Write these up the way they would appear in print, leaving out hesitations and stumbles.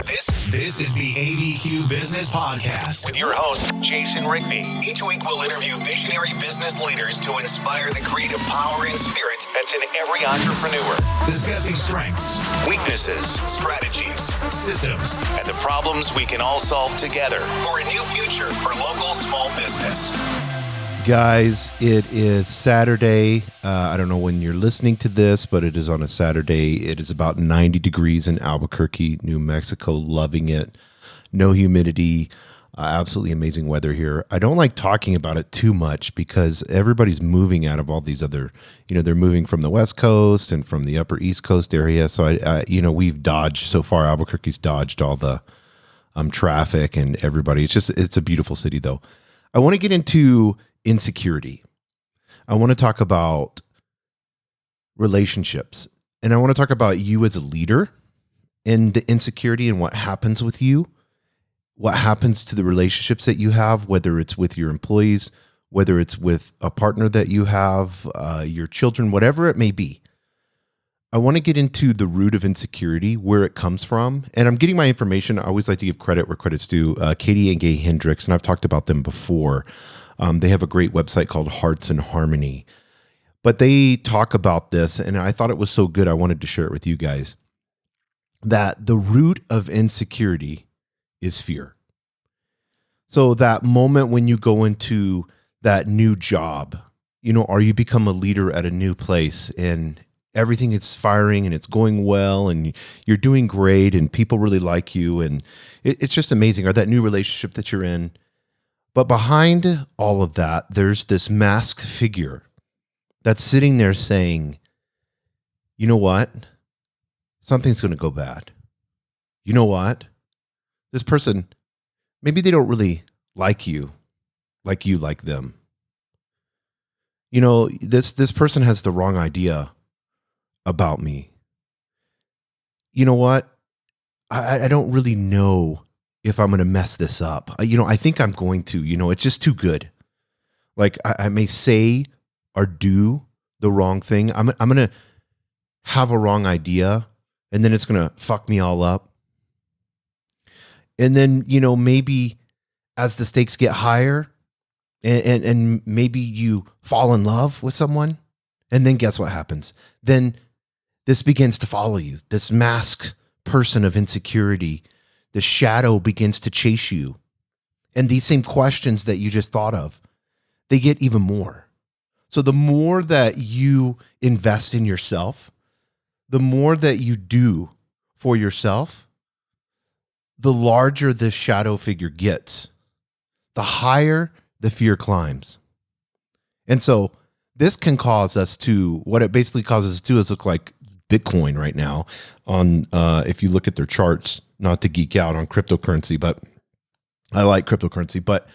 This is the ABQ Business Podcast with your host, Jason Rigby. Each week we'll interview visionary business leaders to inspire the creative power and spirit that's in every entrepreneur. Discussing strengths, weaknesses, strategies, systems, and the problems we can all solve together for a new future for local small business. Guys, it is Saturday. I don't know when you're listening to this, but it is on a Saturday. It is about 90 degrees in Albuquerque, New Mexico. Loving it. No humidity. Absolutely amazing weather here. I don't like talking about it too much because everybody's moving out of all these other, they're moving from the West Coast and from the upper East Coast area. So, we've dodged so far. Albuquerque's dodged all the traffic and everybody. It's a beautiful city, though. I want to get into insecurity. I want to talk about relationships, and I want to talk about you as a leader and the insecurity and what happens with you, what happens to the relationships that you have, whether it's with your employees, whether it's with a partner that you have, your children, whatever it may be. I want to get into the root of insecurity, where it comes from, and I'm getting my information. I always like to give credit where credit's due. Katie and Gay Hendricks, and I've talked about them before. They have a great website called Hearts in Harmony, but they talk about this, and I thought it was so good I wanted to share it with you guys, that the root of insecurity is fear. So that moment when you go into that new job, or you become a leader at a new place and everything is firing and it's going well and you're doing great and people really like you and it's just amazing, or that new relationship that you're in. But behind all of that, there's this masked figure that's sitting there saying, you know what? Something's going to go bad. You know what? This person, maybe they don't really like you like them. This person has the wrong idea about me. You know what? I don't really know if I'm going to mess this up. I think I'm going to, it's just too good. Like I may say or do the wrong thing. I'm going to have a wrong idea and then it's going to fuck me all up. And then, maybe as the stakes get higher and maybe you fall in love with someone, and then guess what happens? Then this begins to follow you. This masked person of insecurity, the shadow begins to chase you. And these same questions that you just thought of, they get even more. So the more that you invest in yourself, the more that you do for yourself, the larger this shadow figure gets, the higher the fear climbs. And so this can cause us to, what it basically causes us to do is look like Bitcoin right now on, if you look at their charts, not to geek out on cryptocurrency, but I like cryptocurrency, but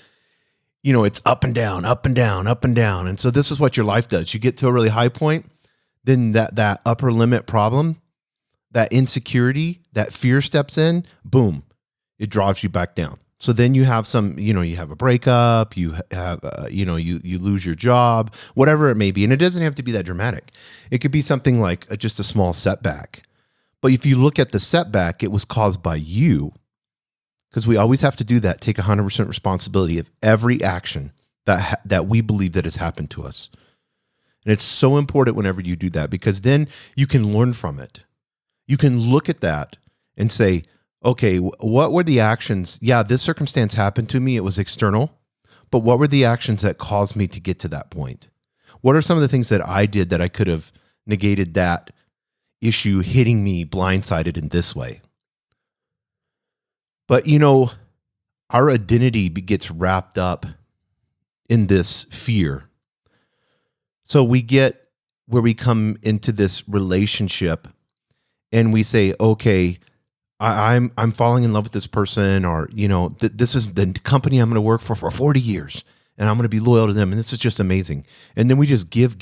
it's up and down, up and down, up and down. And so this is what your life does. You get to a really high point, then that upper limit problem, that insecurity, that fear steps in, boom, it drives you back down. So then you have you have a breakup, you have, you lose your job, whatever it may be. And it doesn't have to be that dramatic. It could be something like just a small setback. But if you look at the setback, it was caused by you, because we always have to do that, take 100% responsibility of every action that we believe that has happened to us. And it's so important whenever you do that, because then you can learn from it. You can look at that and say, okay, what were the actions? Yeah, this circumstance happened to me. It was external. But what were the actions that caused me to get to that point? What are some of the things that I did that I could have negated that issue hitting me blindsided in this way? But, our identity gets wrapped up in this fear. So we get where we come into this relationship and we say, okay, I'm falling in love with this person, or, this is the company I'm going to work for 40 years and I'm going to be loyal to them. And this is just amazing. And then we just give.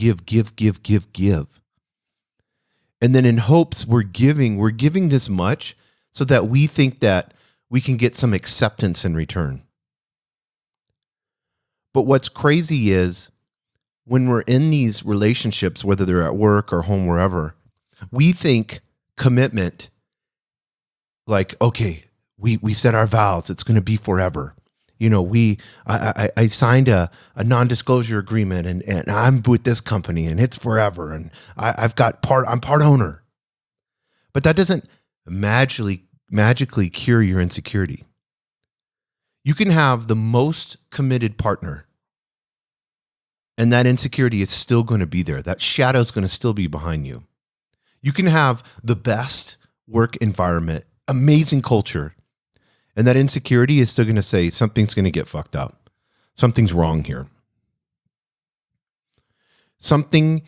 And then in hopes we're giving this much so that we think that we can get some acceptance in return. But what's crazy is when we're in these relationships, whether they're at work or home, wherever, we think commitment, like, okay, we said our vows. It's going to be forever. I signed a non-disclosure agreement and I'm with this company and it's forever. And I'm part owner. But that doesn't magically cure your insecurity. You can have the most committed partner and that insecurity is still going to be there. That shadow is going to still be behind you. You can have the best work environment, amazing culture, and that insecurity is still going to say something's going to get fucked up. Something's wrong here. Something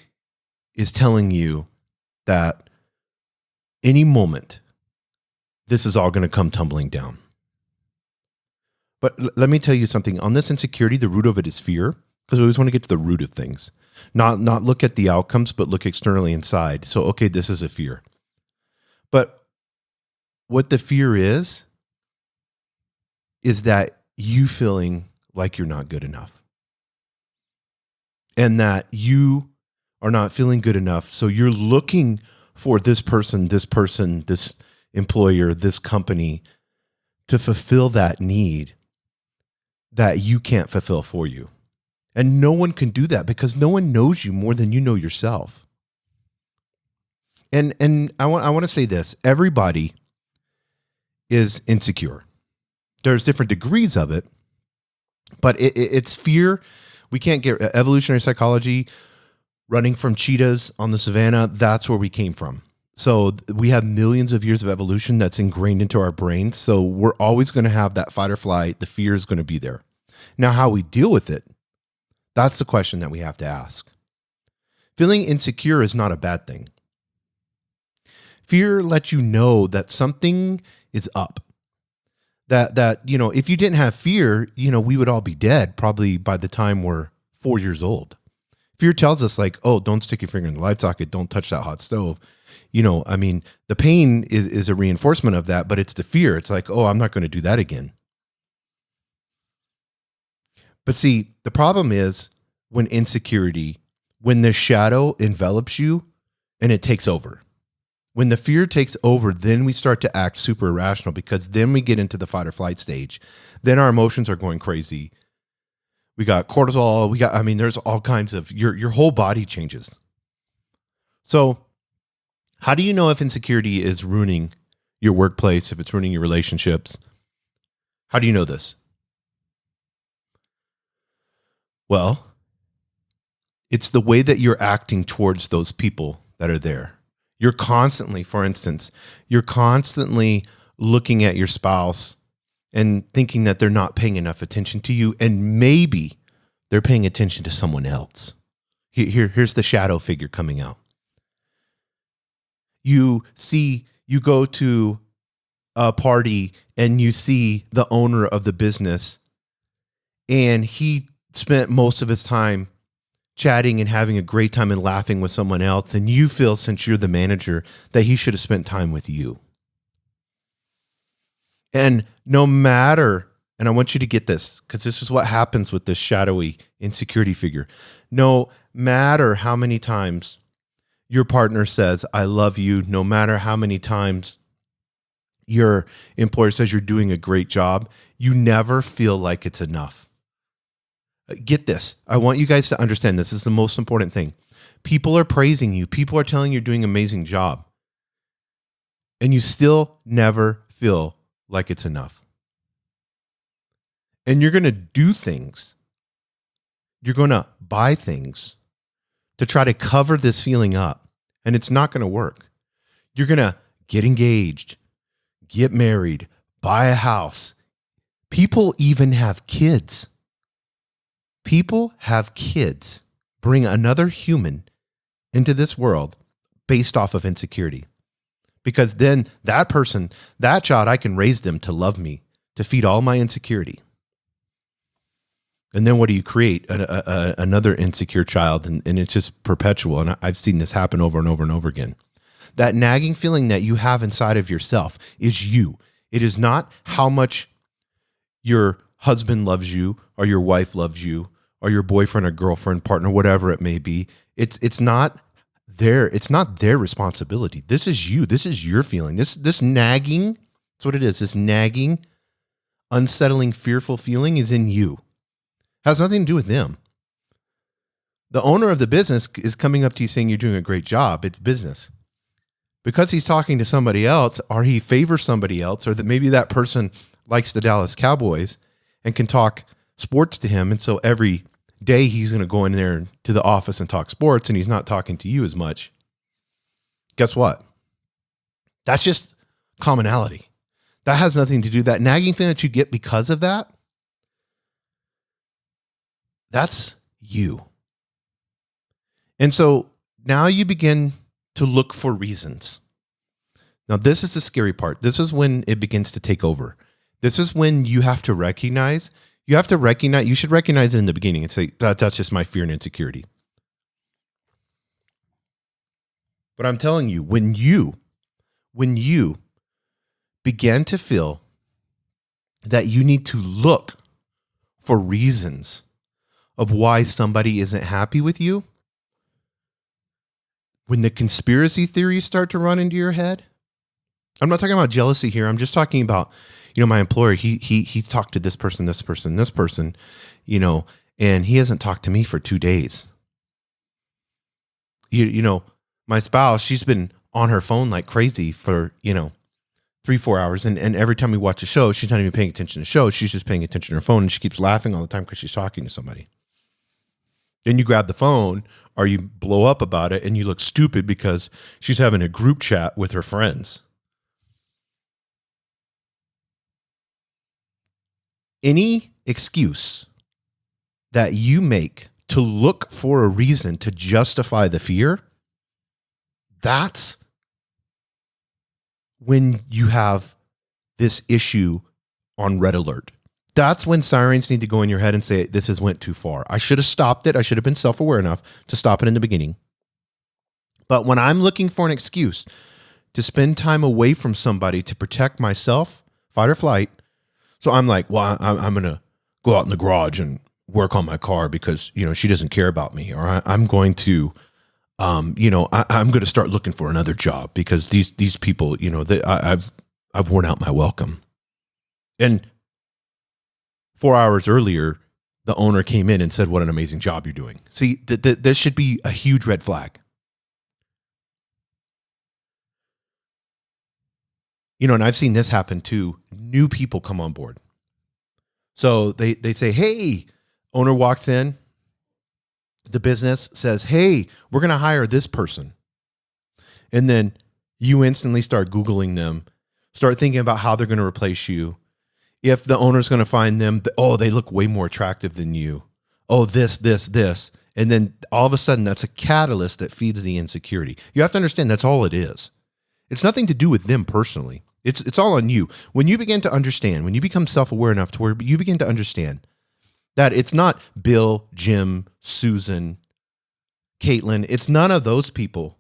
is telling you that any moment, this is all going to come tumbling down. But let me tell you something. On this insecurity, the root of it is fear, because we always want to get to the root of things. Not look at the outcomes, but look externally inside. So, okay, this is a fear. But what the fear is that you feeling like you're not good enough. And that you are not feeling good enough. So you're looking for this person, this employer, this company to fulfill that need that you can't fulfill for you. And no one can do that because no one knows you more than you know yourself. And I want to say this, everybody is insecure. There's different degrees of it, but it's fear. We can't get evolutionary psychology, running from cheetahs on the savannah. That's where we came from. So we have millions of years of evolution that's ingrained into our brains. So we're always going to have that fight or flight. The fear is going to be there. Now, how we deal with it, that's the question that we have to ask. Feeling insecure is not a bad thing. Fear lets you know that something is up. That if you didn't have fear, we would all be dead probably by the time we're 4 years old. Fear tells us like, oh, don't stick your finger in the light socket. Don't touch that hot stove. The pain is a reinforcement of that, but it's the fear. It's like, oh, I'm not going to do that again. But see, the problem is when the shadow envelops you and it takes over. When the fear takes over, then we start to act super irrational because then we get into the fight or flight stage. Then our emotions are going crazy. We got cortisol. There's all kinds of, your whole body changes. So how do you know if insecurity is ruining your workplace, if it's ruining your relationships? How do you know this? Well, it's the way that you're acting towards those people that are there. You're constantly looking at your spouse and thinking that they're not paying enough attention to you, and maybe they're paying attention to someone else. Here's the shadow figure coming out. You go to a party and you see the owner of the business, and he spent most of his time chatting and having a great time and laughing with someone else. And you feel, since you're the manager, that he should have spent time with you. And no matter, and I want you to get this, because this is what happens with this shadowy insecurity figure. No matter how many times your partner says, I love you, no matter how many times your employer says you're doing a great job, you never feel like it's enough. Get this. I want you guys to understand this. This is the most important thing. People are praising you. People are telling you you're doing an amazing job. And you still never feel like it's enough. And you're going to do things. You're going to buy things to try to cover this feeling up. And it's not going to work. You're going to get engaged, get married, buy a house. People even have kids. People have kids, bring another human into this world based off of insecurity. Because then that person, that child, I can raise them to love me, to feed all my insecurity. And then what do you create? Another insecure child, and it's just perpetual. And I've seen this happen over and over and over again. That nagging feeling that you have inside of yourself is you. It is not how much your husband loves you or your wife loves you or your boyfriend or girlfriend, partner, whatever it may be. It's not their responsibility. This is you. This is your feeling. This nagging That's what it is. This nagging, unsettling, fearful feeling is in you. Has nothing to do with them. The owner of the business is coming up to you saying you're doing a great job. It's business. Because he's talking to somebody else, or he favors somebody else, or that maybe that person likes the Dallas Cowboys and can talk sports to him. And so every day he's going to go in there to the office and talk sports, and he's not talking to you as much. Guess what? That's just commonality. That has nothing to do. That nagging thing that you get because of that, that's you. And so now you begin to look for reasons. Now, this is the scary part. This is when it begins to take over. This is when you have to recognize, you should recognize it in the beginning and say, that's just my fear and insecurity. But I'm telling you, when you begin to feel that you need to look for reasons of why somebody isn't happy with you, when the conspiracy theories start to run into your head, I'm not talking about jealousy here. I'm just talking about, my employer, he talked to this person, and he hasn't talked to me for 2 days. My spouse, she's been on her phone like crazy for, 3-4 hours. And every time we watch a show, she's not even paying attention to the show. She's just paying attention to her phone, and she keeps laughing all the time because she's talking to somebody. Then you grab the phone or you blow up about it and you look stupid because she's having a group chat with her friends. Any excuse that you make to look for a reason to justify the fear, that's when you have this issue on red alert. That's when sirens need to go in your head and say, this has went too far. I should have stopped it. I should have been self-aware enough to stop it in the beginning. But when I'm looking for an excuse to spend time away from somebody to protect myself, fight or flight, so I'm like, well, I'm going to go out in the garage and work on my car because, she doesn't care about me. Or I'm going to, I'm going to start looking for another job because these people, I've worn out my welcome. And 4 hours earlier, the owner came in and said, what an amazing job you're doing. See, this should be a huge red flag. And I've seen this happen too. New people come on board. So they say, hey, owner walks in. The business says, hey, we're going to hire this person. And then you instantly start Googling them, start thinking about how they're going to replace you. If the owner's going to find them, they look way more attractive than you. Oh, this. And then all of a sudden, that's a catalyst that feeds the insecurity. You have to understand that's all it is. It's nothing to do with them personally. It's all on you. When you begin to understand, when you become self-aware enough to where you begin to understand that it's not Bill, Jim, Susan, Caitlin, it's none of those people.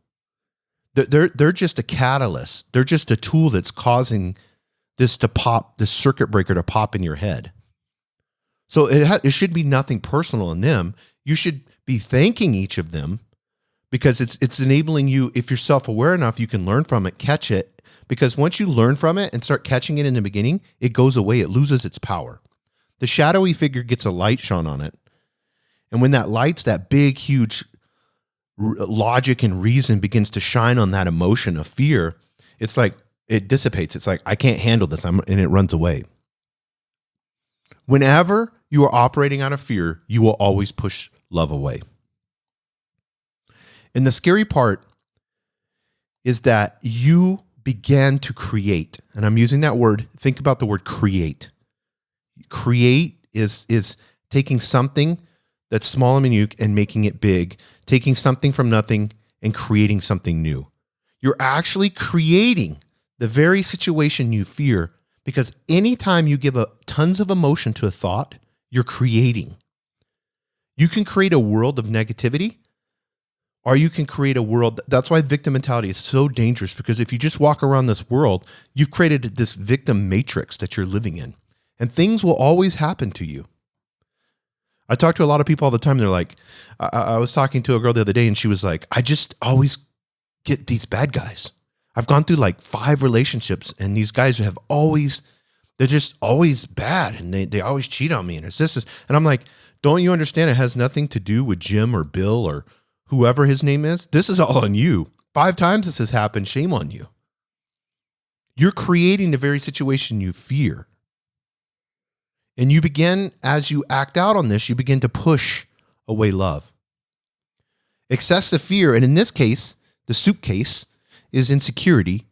They're just a catalyst. They're just a tool that's causing this to pop, this circuit breaker to pop in your head. So it should be nothing personal in them. You should be thanking each of them because it's enabling you. If you're self-aware enough, you can learn from it, catch it. Because once you learn from it and start catching it in the beginning, it goes away. It loses its power. The shadowy figure gets a light shone on it. And when that light's, that big, huge logic and reason begins to shine on that emotion of fear, it's like it dissipates. It's like, I can't handle this. And it runs away. Whenever you are operating out of fear, you will always push love away. And the scary part is that you began to create. And I'm using that word. Think about the word create. Create is taking something that's small and minute and making it big, taking something from nothing and creating something new. You're actually creating the very situation you fear, because anytime you give tons of emotion to a thought, you're creating. You can create a world of negativity, or you can create a world. That's why victim mentality is so dangerous, because if you just walk around this world, you've created this victim matrix that you're living in, and things will always happen to you. I talk to a lot of people all the time. They're like, I was talking to a girl the other day and she was like, I just always get these bad guys. I've gone through like 5 relationships, and these guys they're just always bad, and they always cheat on me, and it's this. And I'm like, don't you understand? It has nothing to do with Jim or Bill or whoever his name is. This is all on you. 5 times this has happened. Shame on you. You're creating the very situation you fear. And you begin, as you act out on this, you begin to push away love. Excessive fear, and in this case, the suitcase is insecurity.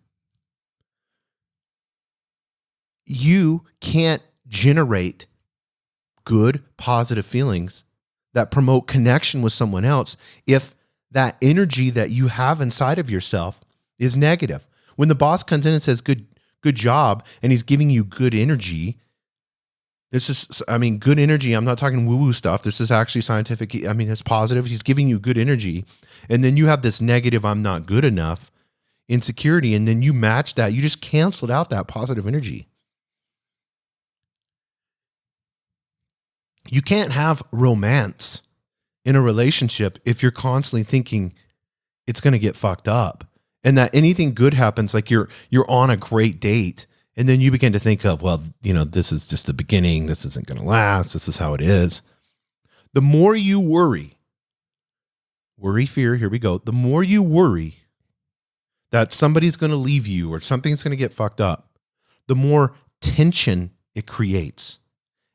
You can't generate good, positive feelings that promote connection with someone else if that energy that you have inside of yourself is negative. When the boss comes in and says, good job, and he's giving you good energy, good energy. I'm not talking woo-woo stuff. This is actually scientific. It's positive. He's giving you good energy. And then you have this negative, I'm not good enough, insecurity. And then you match that. You just canceled out that positive energy. You can't have romance in a relationship if you're constantly thinking it's going to get fucked up, and that anything good happens, like you're on a great date, and then you begin to think of, well, this is just the beginning. This isn't going to last. This is how it is. The more you worry, fear, here we go. The more you worry that somebody's going to leave you or something's going to get fucked up, the more tension it creates.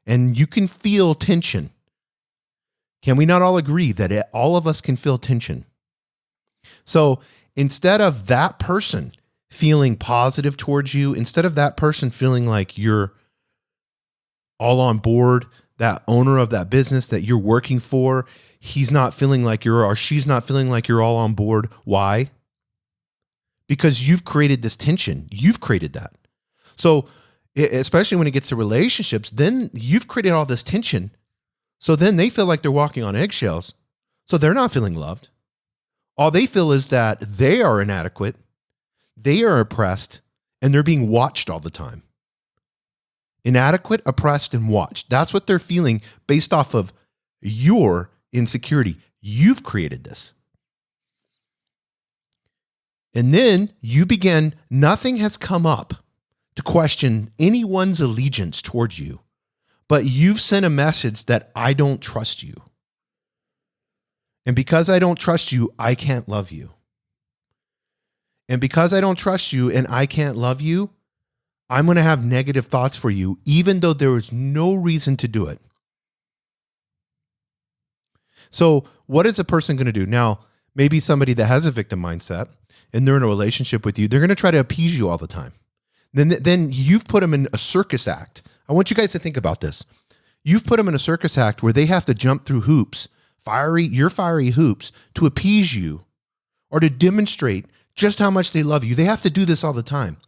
And you can feel tension. Can we not all agree that all of us can feel tension? So instead of that person feeling positive towards you, instead of that person feeling like you're all on board, that owner of that business that you're working for, he's not feeling like or she's not feeling like you're all on board. Why? Because you've created this tension. You've created that. So especially when it gets to relationships, then you've created all this tension. So then they feel like they're walking on eggshells. So they're not feeling loved. All they feel is that they are inadequate, they are oppressed, and they're being watched all the time. Inadequate, oppressed, and watched. That's what they're feeling based off of your insecurity. You've created this. And then you begin, nothing has come up to question anyone's allegiance towards you, but you've sent a message that I don't trust you. And because I don't trust you, I can't love you. And because I don't trust you and I can't love you, I'm going to have negative thoughts for you, even though there is no reason to do it. So what is a person going to do? Now, maybe somebody that has a victim mindset and they're in a relationship with you, they're going to try to appease you all the time. Then you've put them in a circus act. I want you guys to think about this. You've put them in a circus act where they have to jump through hoops, fiery hoops, to appease you or to demonstrate just how much they love you. They have to do this all the time.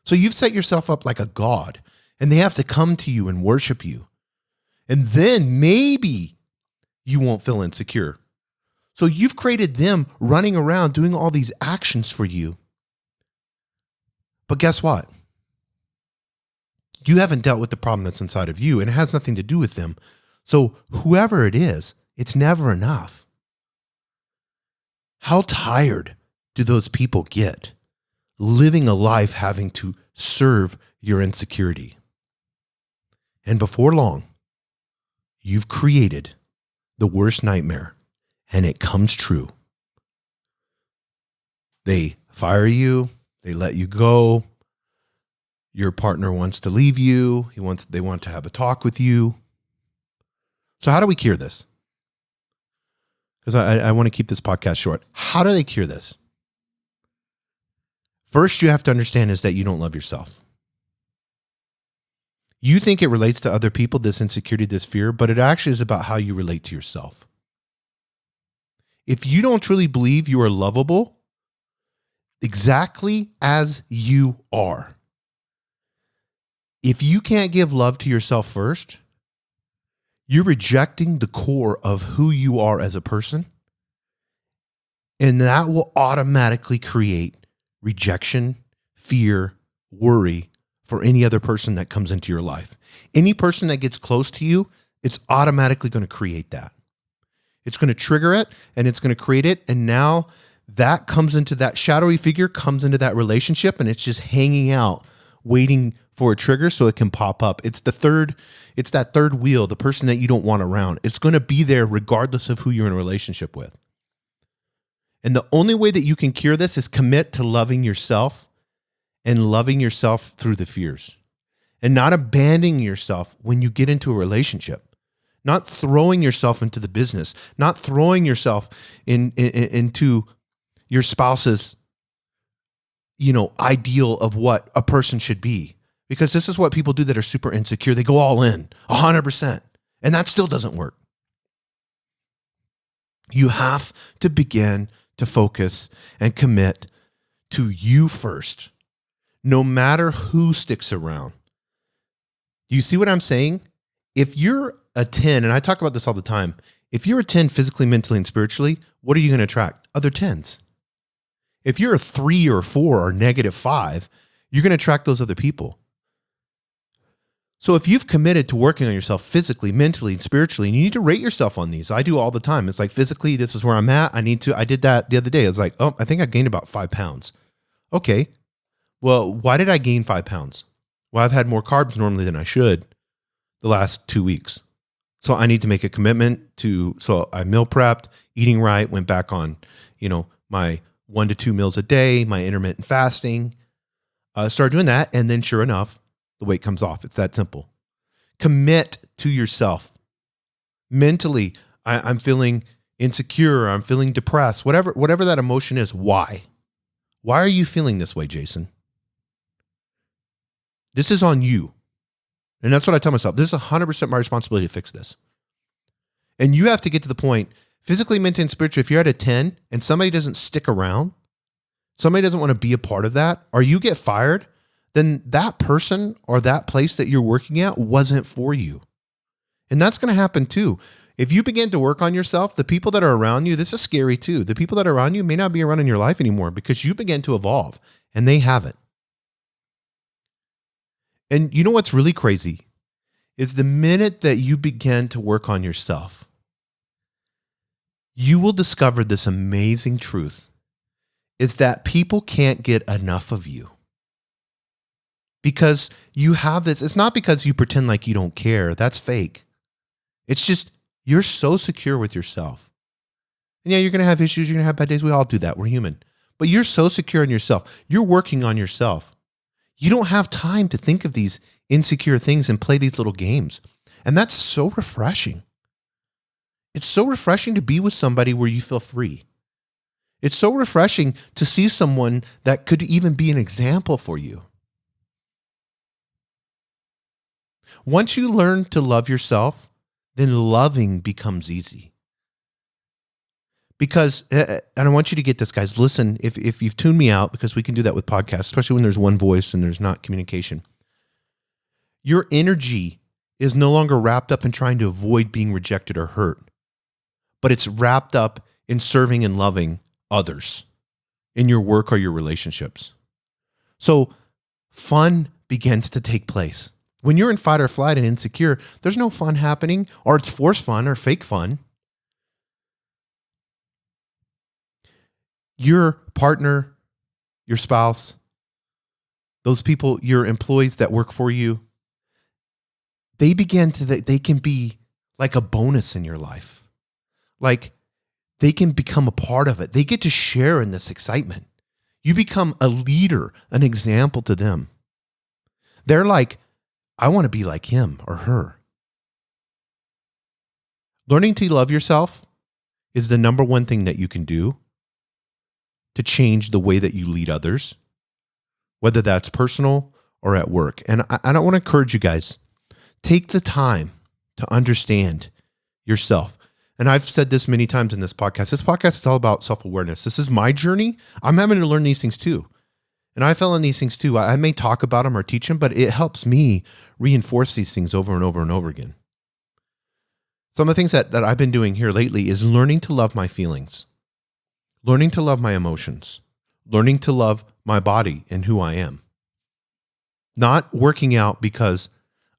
So you've set yourself up like a god, and they have to come to you and worship you. And then maybe you won't feel insecure. So you've created them running around doing all these actions for you. But guess what? You haven't dealt with the problem that's inside of you, and it has nothing to do with them. So whoever it is, it's never enough. How tired do those people get living a life having to serve your insecurity? And before long, you've created the worst nightmare, and it comes true. They fire you, they let you go. Your partner wants to leave you. They want to have a talk with you. So how do we cure this? Because I want to keep this podcast short. How do they cure this? First, you have to understand is that you don't love yourself. You think it relates to other people, this insecurity, this fear, but it actually is about how you relate to yourself. If you don't truly believe you are lovable exactly as you are, if you can't give love to yourself first, you're rejecting the core of who you are as a person, and that will automatically create rejection, fear, worry for any other person that comes into your life. Any person that gets close to you, it's automatically going to create that. It's going to trigger it, and it's going to create it, and now that comes into that shadowy figure, comes into that relationship, and it's just hanging out, waiting for a trigger so it can pop up. It's that third wheel, the person that you don't want around. It's going to be there regardless of who you're in a relationship with. And the only way that you can cure this is commit to loving yourself and loving yourself through the fears and not abandoning yourself when you get into a relationship, not throwing yourself into the business, not throwing yourself into your spouse's, ideal of what a person should be. Because this is what people do that are super insecure. They go all in 100%, and that still doesn't work. You have to begin to focus and commit to you first, no matter who sticks around. Do you see what I'm saying? If you're a 10, and I talk about this all the time, if you're a 10 physically, mentally, and spiritually, what are you going to attract? Other 10s. If you're a 3 or 4 or -5, you're going to attract those other people. So if you've committed to working on yourself physically, mentally, and spiritually, and you need to rate yourself on these. I do all the time. It's like physically, this is where I'm at. I did that the other day. It's like, I think I gained about 5 pounds. Okay. Well, why did I gain 5 pounds? Well, I've had more carbs normally than I should the last 2 weeks. So I need to make a commitment so I meal prepped, eating right, went back on, my 1 to 2 meals a day, my intermittent fasting, started doing that. And then sure enough, the weight comes off. It's that simple. Commit to yourself. Mentally, I'm feeling insecure. I'm feeling depressed. Whatever that emotion is. Why? Why are you feeling this way, Jason? This is on you. And that's what I tell myself. This is 100% my responsibility to fix this. And you have to get to the point, physically, mentally, and spiritually, if you're at a 10 and somebody doesn't stick around, somebody doesn't want to be a part of that, or you get fired, then that person or that place that you're working at wasn't for you. And that's going to happen too. If you begin to work on yourself, the people that are around you, this is scary too. The people that are around you may not be around in your life anymore because you begin to evolve and they haven't. And you know what's really crazy is the minute that you begin to work on yourself, you will discover this amazing truth is that people can't get enough of you. Because you have this, it's not because you pretend like you don't care. That's fake. It's just, you're so secure with yourself. And yeah, you're going to have issues. You're going to have bad days. We all do that. We're human. But you're so secure in yourself. You're working on yourself. You don't have time to think of these insecure things and play these little games. And that's so refreshing. It's so refreshing to be with somebody where you feel free. It's so refreshing to see someone that could even be an example for you. Once you learn to love yourself, then loving becomes easy. Because, and I want you to get this, guys, listen, if you've tuned me out, because we can do that with podcasts, especially when there's one voice and there's not communication. Your energy is no longer wrapped up in trying to avoid being rejected or hurt, but it's wrapped up in serving and loving others in your work or your relationships. So fun begins to take place. When you're in fight or flight and insecure, there's no fun happening, or it's forced fun or fake fun. Your partner, your spouse, those people, your employees that work for you, they can be like a bonus in your life. Like they can become a part of it. They get to share in this excitement. You become a leader, an example to them. They're like, I want to be like him or her. Learning to love yourself is the number one thing that you can do to change the way that you lead others, whether that's personal or at work. And I don't want to encourage you guys, take the time to understand yourself. And I've said this many times in this podcast. This podcast is all about self-awareness. This is my journey. I'm having to learn these things too. And I fell in these things too. I may talk about them or teach them, but it helps me reinforce these things over and over and over again. Some of the things that I've been doing here lately is learning to love my feelings, learning to love my emotions, learning to love my body and who I am. Not working out because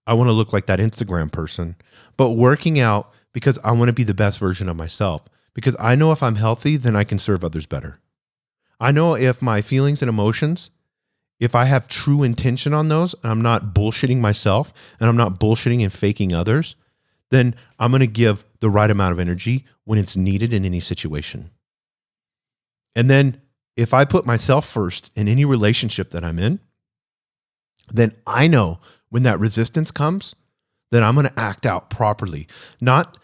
I want to look like that Instagram person, but working out because I want to be the best version of myself. Because I know if I'm healthy, then I can serve others better. I know if my feelings and emotions, if I have true intention on those, and I'm not bullshitting myself and I'm not bullshitting and faking others, then I'm going to give the right amount of energy when it's needed in any situation. And then if I put myself first in any relationship that I'm in, then I know when that resistance comes, then I'm going to act out properly, not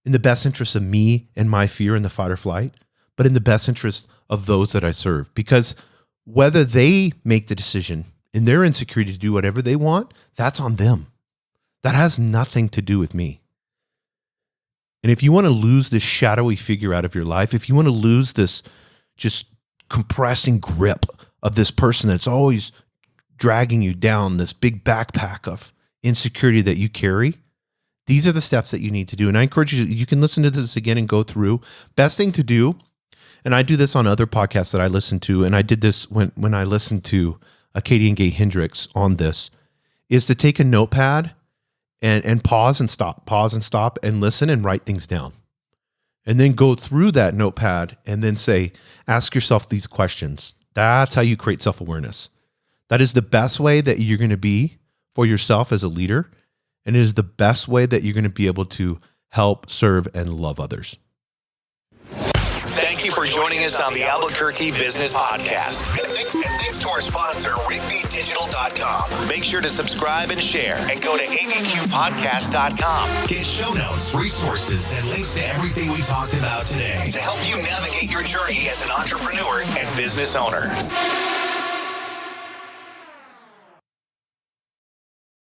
in the best interest of me and my fear and the fight or flight, but in the best interest of those that I serve. Because whether they make the decision in their insecurity to do whatever they want, that's on them. That has nothing to do with me. And if you want to lose this shadowy figure out of your life, if you want to lose this just compressing grip of this person that's always dragging you down, this big backpack of insecurity that you carry, these are the steps that you need to do. And I encourage you can listen to this again and go through. Best thing to do, and I do this on other podcasts that I listen to, and I did this when I listened to Katie and Gay Hendricks on this, is to take a notepad and pause and stop and listen and write things down. And then go through that notepad and then ask yourself these questions. That's how you create self-awareness. That is the best way that you're going to be for yourself as a leader. And it is the best way that you're going to be able to help, serve, and love others. Thank you for joining us on the Albuquerque Business Podcast. And thanks to our sponsor, RigbyDigital.com. Make sure to subscribe and share. And go to abqpodcast.com. Get show notes, resources, and links to everything we talked about today to help you navigate your journey as an entrepreneur and business owner.